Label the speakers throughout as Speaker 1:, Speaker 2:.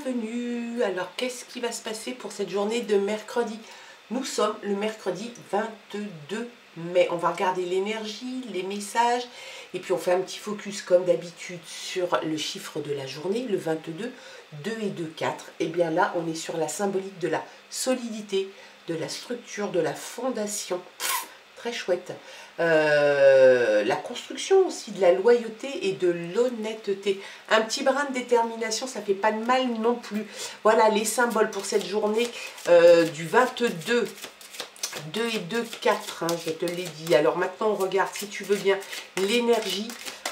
Speaker 1: bienvenue. Alors qu'est-ce qui va se passer pour cette journée de mercredi? Nous sommes le mercredi 22 mai. On va regarder l'énergie, les messages et puis on fait un petit focus comme d'habitude sur le chiffre de la journée, le 22, 2 et 2, 4. Et bien là, on est sur la symbolique de la solidité, de la structure, de la fondation. Très chouette. La construction aussi, de la loyauté et de l'honnêteté. Un petit brin de détermination, ça fait pas de mal non plus. Voilà les symboles pour cette journée du 22. 2 et 2, 4, hein, je te l'ai dit. Alors maintenant, on regarde, si tu veux bien, l'énergie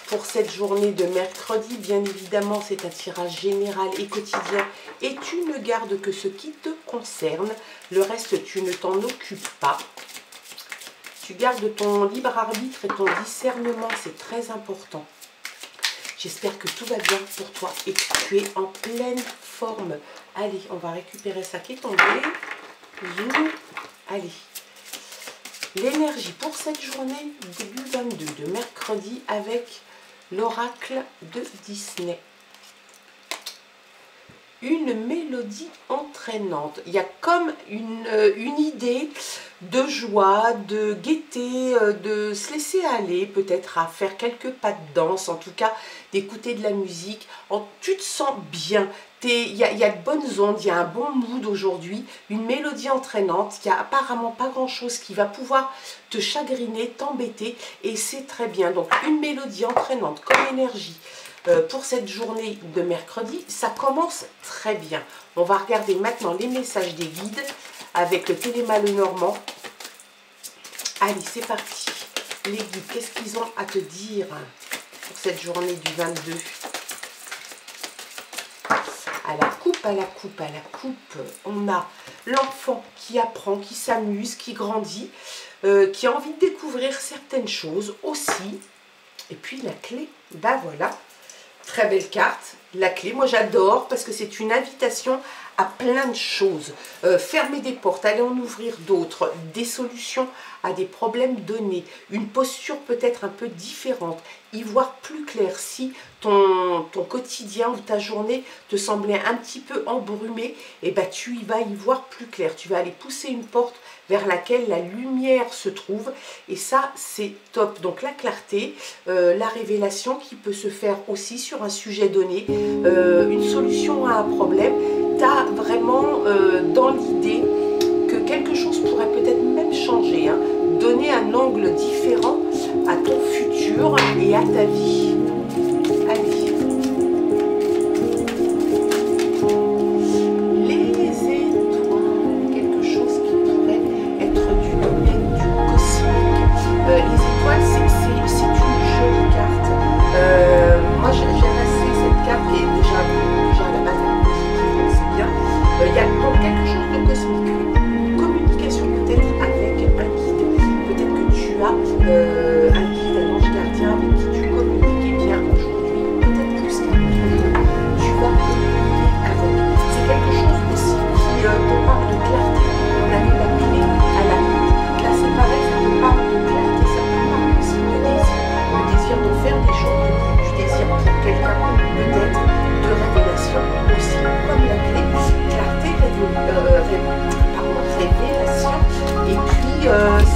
Speaker 1: pour cette journée de mercredi. Bien évidemment, c'est un tirage général et quotidien. Et tu ne gardes que ce qui te concerne. Le reste, tu ne t'en occupes pas. Tu gardes ton libre arbitre et ton discernement, c'est très important. J'espère que tout va bien pour toi et que tu es en pleine forme. Allez, on va récupérer ça qui est tombé. Zoom. Allez. L'énergie pour cette journée début 22 de mercredi avec l'oracle de Disney. Une mélodie entraînante. Il y a comme une idée de joie, de gaieté, de se laisser aller, peut-être à faire quelques pas de danse, en tout cas d'écouter de la musique. Tu te sens bien. Il y a de bonnes ondes, il y a un bon mood aujourd'hui, une mélodie entraînante. Il n'y a apparemment pas grand-chose qui va pouvoir te chagriner, t'embêter, et c'est très bien. Donc une mélodie entraînante comme énergie. Pour cette journée de mercredi, ça commence très bien. On va regarder maintenant les messages des guides avec le Téléma Lenormand. Allez, c'est parti. Les guides, qu'est-ce qu'ils ont à te dire pour cette journée du 22? À la coupe, à la coupe, à la coupe, on a l'enfant qui apprend, qui s'amuse, qui grandit, qui a envie de découvrir certaines choses aussi. Et puis la clé, ben voilà. Très belle carte, la clé. Moi j'adore parce que c'est une invitation à plein de choses. Fermer des portes, aller en ouvrir d'autres, des solutions à des problèmes donnés, une posture peut-être un peu différente, y voir plus clair. Si ton quotidien ou ta journée te semblait un petit peu embrumé, et ben tu y vas y voir plus clair. Tu vas aller pousser une porte vers laquelle la lumière se trouve, et ça c'est top. Donc la clarté, la révélation qui peut se faire aussi sur un sujet donné, une solution à un problème. Tu as vraiment dans l'idée que quelque chose pourrait peut-être même changer, hein, donner un angle différent à ton futur et à ta vie. Allez.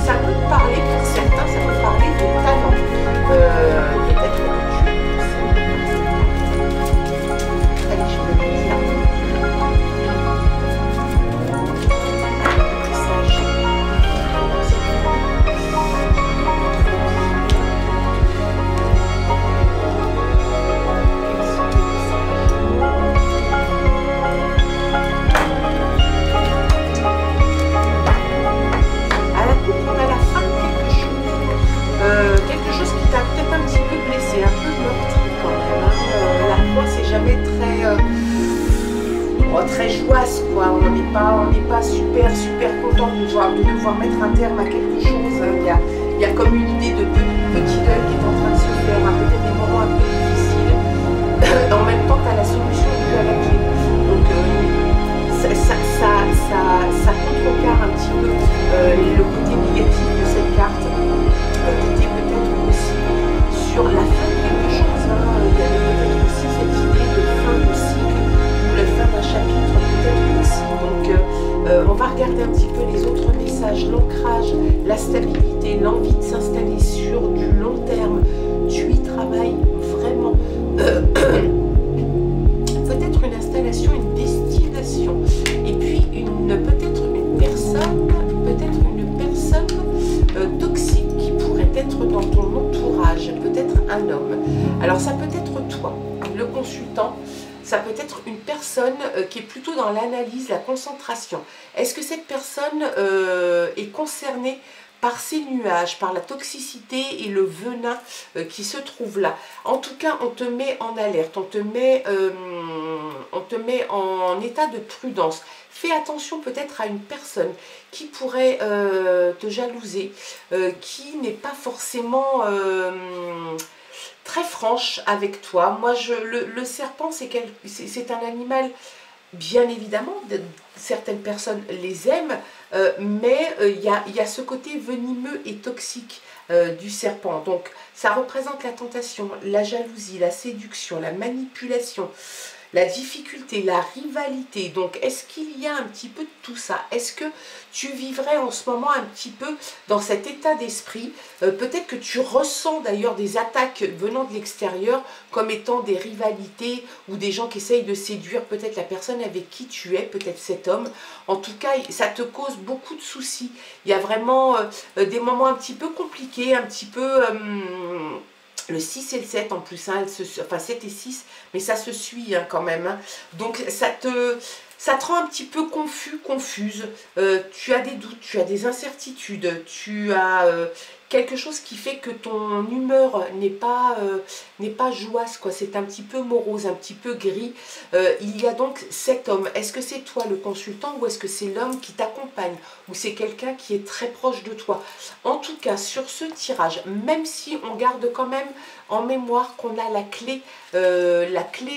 Speaker 1: Ça peut te parler pour certains, ça peut parler de talent. Peut-être que tu allez, je vais le dire. Très joyeuse, quoi. On n'est pas super content de devoir mettre un terme à quelque chose. Il y a comme une idée de petit deuil qui est en train de se faire, hein, peut-être des moments un peu difficiles. En même temps, tu as la solution à la clé. Donc ça contrecarre un petit peu le côté négatif de cette carte. Tu étais peut-être aussi sur la fin de quelque chose. Hein. Il y avait peut-être aussi cette idée de fin de cycle ou la fin d'un dans ton entourage, peut-être un homme. Alors ça peut être toi, le consultant, ça peut être une personne qui est plutôt dans l'analyse, la concentration. Est-ce que cette personne est concernée par ces nuages, par la toxicité et le venin qui se trouve là? En tout cas, on te met en alerte, on te met en état de prudence. Fais attention peut-être à une personne qui pourrait te jalouser, qui n'est pas forcément très franche avec toi. Moi, le serpent, c'est un animal, bien évidemment, certaines personnes les aiment, mais il y a ce côté venimeux et toxique du serpent. Donc, ça représente la tentation, la jalousie, la séduction, la manipulation, la difficulté, la rivalité. Donc, est-ce qu'il y a un petit peu de tout ça? Est-ce que tu vivrais en ce moment un petit peu dans cet état d'esprit? Peut-être que tu ressens d'ailleurs des attaques venant de l'extérieur comme étant des rivalités ou des gens qui essayent de séduire peut-être la personne avec qui tu es, peut-être cet homme. En tout cas, ça te cause beaucoup de soucis. Il y a vraiment des moments un petit peu compliqués, un petit peu... le 6 et le 7 en plus, hein, enfin 7 et 6, mais ça se suit hein, quand même. Hein. Donc ça te rend un petit peu confus, confuse. Tu as des doutes, tu as des incertitudes, tu as quelque chose qui fait que ton humeur n'est pas joyeuse, quoi. C'est un petit peu morose, un petit peu gris. Il y a donc cet homme. Est-ce que c'est toi le consultant ou est-ce que c'est l'homme qui t'accompagne ou c'est quelqu'un qui est très proche de toi? En tout cas, sur ce tirage, même si on garde quand même en mémoire qu'on a la clé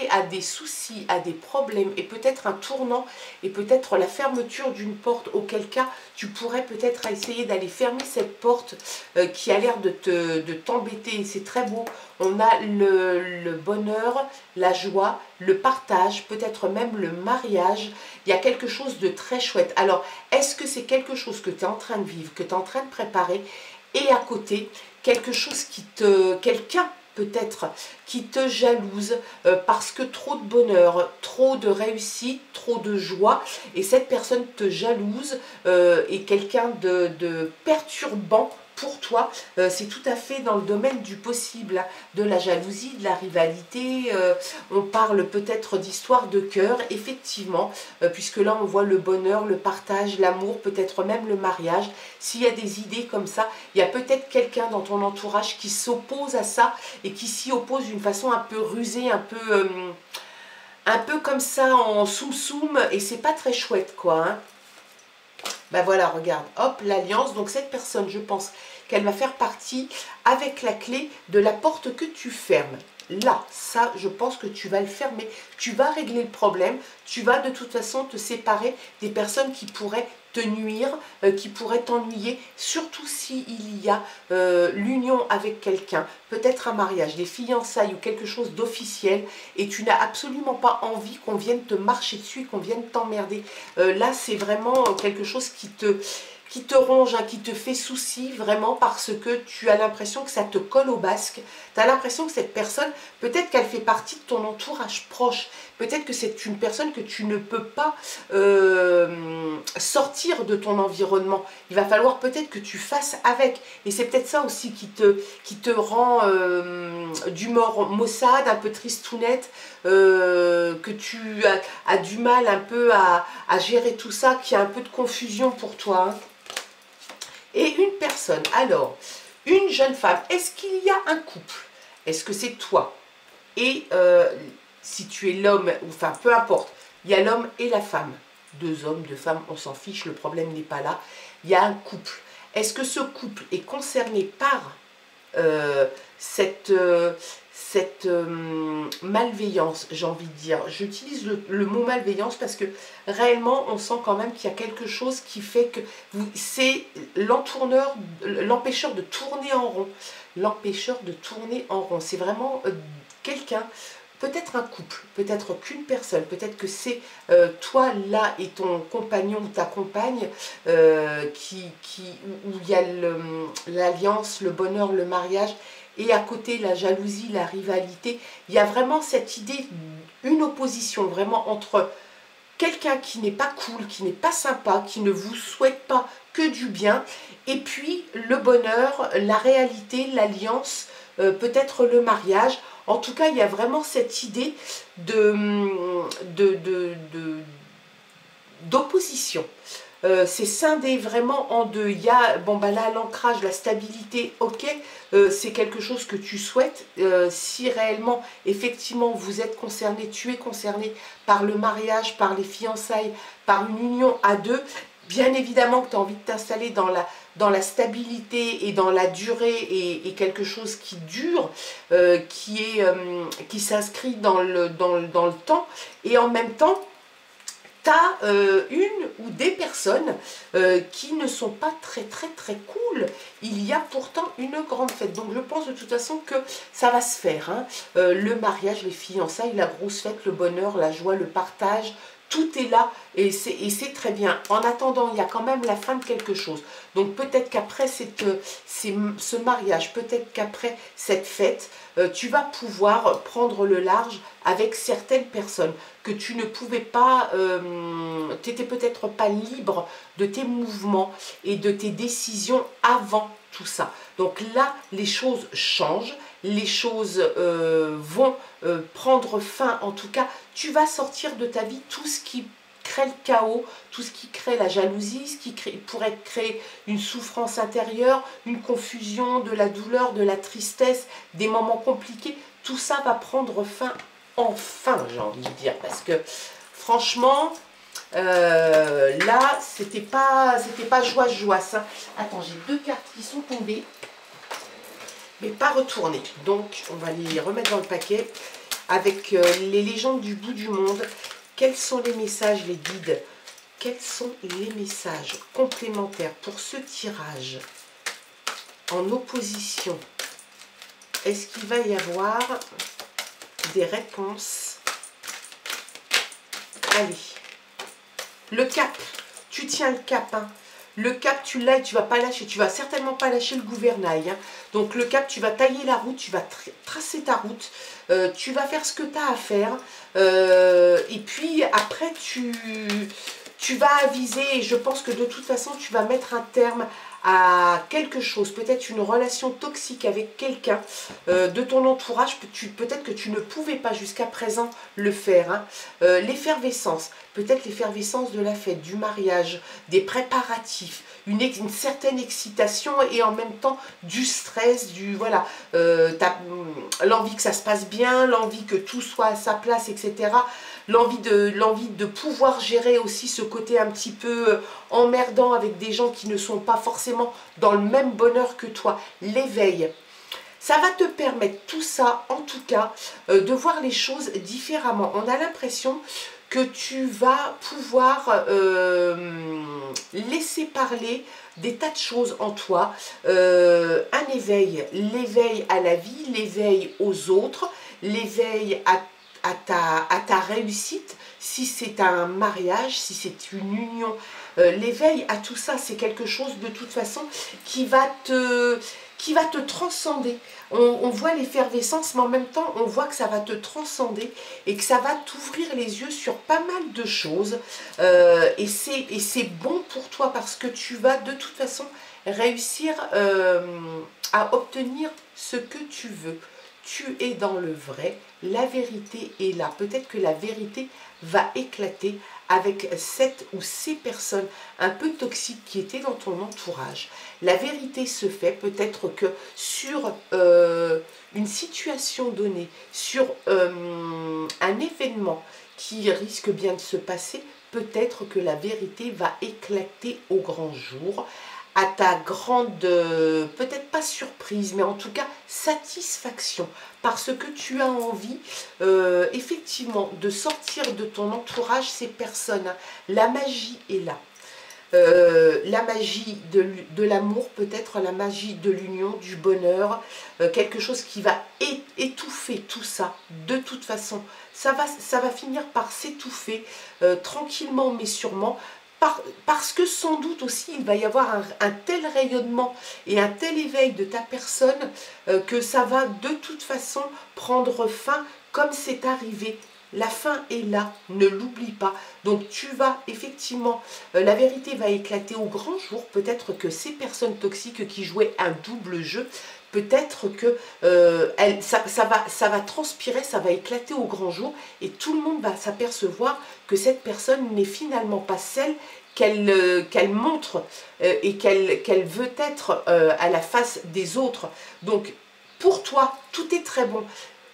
Speaker 1: à des soucis, à des problèmes et peut-être un tournant et peut-être la fermeture d'une porte, auquel cas tu pourrais peut-être essayer d'aller fermer cette porte qui a l'air de t'embêter. C'est très beau. On a le bonheur, la joie, le partage, peut-être même le mariage. Il y a quelque chose de très chouette. Alors, est-ce que c'est quelque chose que tu es en train de vivre, que tu es en train de préparer et à côté, quelque chose quelqu'un peut-être qui te jalouse parce que trop de bonheur, trop de réussite, trop de joie et cette personne te jalouse et quelqu'un de perturbant pour toi, c'est tout à fait dans le domaine du possible, de la jalousie, de la rivalité, on parle peut-être d'histoire de cœur, effectivement, puisque là on voit le bonheur, le partage, l'amour, peut-être même le mariage. S'il y a des idées comme ça, il y a peut-être quelqu'un dans ton entourage qui s'oppose à ça et qui s'y oppose d'une façon un peu rusée, un peu comme ça en soum-soum, et c'est pas très chouette quoi, hein. Ben voilà, regarde, hop, l'alliance. Donc cette personne, je pense qu'elle va faire partie avec la clé de la porte que tu fermes. Là, ça, je pense que tu vas le fermer. Tu vas régler le problème. Tu vas de toute façon te séparer des personnes qui pourraient te nuire, qui pourraient t'ennuyer, surtout s'il y a l'union avec quelqu'un, peut-être un mariage, des fiançailles ou quelque chose d'officiel, et tu n'as absolument pas envie qu'on vienne te marcher dessus, qu'on vienne t'emmerder. Là, c'est vraiment quelque chose qui te ronge, hein, qui te fait souci vraiment parce que tu as l'impression que ça te colle au basque. Tu as l'impression que cette personne, peut-être qu'elle fait partie de ton entourage proche. Peut-être que c'est une personne que tu ne peux pas sortir de ton environnement. Il va falloir peut-être que tu fasses avec. Et c'est peut-être ça aussi qui te rend d'humeur maussade, un peu tristounette, que tu as du mal un peu à gérer tout ça, qu'il y a un peu de confusion pour toi, hein. Et une personne, alors, une jeune femme, est-ce qu'il y a un couple? Est-ce que c'est toi? Et si tu es l'homme, enfin peu importe, il y a l'homme et la femme. Deux hommes, deux femmes, on s'en fiche, le problème n'est pas là. Il y a un couple. Est-ce que ce couple est concerné par cette malveillance, j'ai envie de dire. J'utilise le mot malveillance parce que réellement, on sent quand même qu'il y a quelque chose qui fait que c'est l'empêcheur de tourner en rond. L'empêcheur de tourner en rond. C'est vraiment quelqu'un, peut-être un couple, peut-être qu'une personne, peut-être que c'est toi là et ton compagnon ou ta compagne où il y a l'alliance, le bonheur, le mariage. Et à côté, la jalousie, la rivalité, il y a vraiment cette idée, une opposition vraiment entre quelqu'un qui n'est pas cool, qui n'est pas sympa, qui ne vous souhaite pas que du bien, et puis le bonheur, la réalité, l'alliance, peut-être le mariage. En tout cas, il y a vraiment cette idée d'opposition. C'est scindé vraiment en deux. Il y a, bon bah là, l'ancrage, la stabilité, ok, c'est quelque chose que tu souhaites. Si réellement, effectivement, vous êtes concerné, tu es concerné par le mariage, par les fiançailles, par une union à deux, bien évidemment que tu as envie de t'installer dans la stabilité et dans la durée et quelque chose qui dure, qui s'inscrit dans le temps, et en même temps, tu as une ou des personnes qui ne sont pas très cool. Il y a pourtant une grande fête. Donc je pense de toute façon que ça va se faire. Hein. Le mariage, les fiançailles, la grosse fête, le bonheur, la joie, le partage, tout est là et c'est très bien. En attendant, il y a quand même la fin de quelque chose. Donc peut-être qu'après ce mariage, peut-être qu'après cette fête, tu vas pouvoir prendre le large avec certaines personnes que tu ne pouvais pas, tu n'étais peut-être pas libre de tes mouvements et de tes décisions avant tout ça. Donc là, les choses changent, les choses vont prendre fin. En tout cas, tu vas sortir de ta vie tout ce qui crée le chaos, tout ce qui crée la jalousie, ce qui pourrait créer une souffrance intérieure, une confusion, de la douleur, de la tristesse, des moments compliqués. Tout ça va prendre fin enfin, j'ai envie de dire, parce que franchement, là, c'était pas joie. Ça. Attends, j'ai deux cartes qui sont tombées, mais pas retournées. Donc, on va les remettre dans le paquet avec les légendes du bout du monde. Quels sont les messages, les guides? Quels sont les messages complémentaires pour ce tirage en opposition? Est-ce qu'il va y avoir des réponses? Allez, le cap, tu tiens le cap, hein. Le cap, tu l'as et tu vas pas lâcher, tu vas certainement pas lâcher le gouvernail, hein. Donc le cap, tu vas tailler la route, tu vas tracer ta route, tu vas faire ce que tu as à faire, et puis après tu vas aviser, et je pense que de toute façon tu vas mettre un terme à quelque chose, peut-être une relation toxique avec quelqu'un de ton entourage, peut-être que tu ne pouvais pas jusqu'à présent le faire, hein. L'effervescence, peut-être l'effervescence de la fête, du mariage, des préparatifs, une certaine excitation et en même temps du stress, voilà, l'envie que ça se passe bien, l'envie que tout soit à sa place, etc. L'envie de pouvoir gérer aussi ce côté un petit peu emmerdant avec des gens qui ne sont pas forcément dans le même bonheur que toi. L'éveil, ça va te permettre tout ça, en tout cas, de voir les choses différemment. On a l'impression que tu vas pouvoir laisser parler des tas de choses en toi. Un éveil, l'éveil à la vie, l'éveil aux autres, l'éveil à ta réussite, si c'est un mariage, si c'est une union, l'éveil à tout ça, c'est quelque chose de toute façon qui va te transcender. On voit l'effervescence, mais en même temps, on voit que ça va te transcender et que ça va t'ouvrir les yeux sur pas mal de choses. Et c'est bon pour toi parce que tu vas de toute façon réussir à obtenir ce que tu veux. Tu es dans le vrai, la vérité est là. Peut-être que la vérité va éclater avec cette ou ces personnes un peu toxiques qui étaient dans ton entourage. La vérité se fait peut-être que sur une situation donnée, sur un événement qui risque bien de se passer, peut-être que la vérité va éclater au grand jour, à ta grande, peut-être pas surprise, mais en tout cas satisfaction, parce que tu as envie effectivement de sortir de ton entourage ces personnes. La magie est là. La magie de l'amour, peut-être la magie de l'union, du bonheur, quelque chose qui va étouffer tout ça. De toute façon, ça va finir par s'étouffer tranquillement mais sûrement, parce que sans doute aussi il va y avoir un tel rayonnement et un tel éveil de ta personne que ça va de toute façon prendre fin comme c'est arrivé La fin est là, ne l'oublie pas. Donc tu vas effectivement, la vérité va éclater au grand jour. Peut-être que ces personnes toxiques qui jouaient un double jeu, peut-être que ça va transpirer, ça va éclater au grand jour et tout le monde va s'apercevoir que cette personne n'est finalement pas celle qu'elle montre et qu'elle veut être à la face des autres. Donc pour toi, tout est très bon.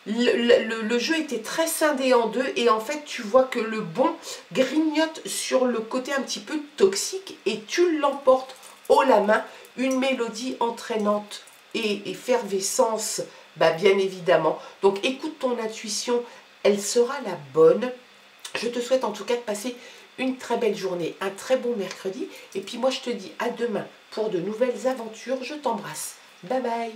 Speaker 1: Le jeu était très scindé en deux et en fait tu vois que le bon grignote sur le côté un petit peu toxique et tu l'emportes haut la main, une mélodie entraînante et effervescence, bah bien évidemment. Donc écoute ton intuition, elle sera la bonne. Je te souhaite en tout cas de passer une très belle journée, un très bon mercredi et puis moi je te dis à demain pour de nouvelles aventures. Je t'embrasse, bye bye.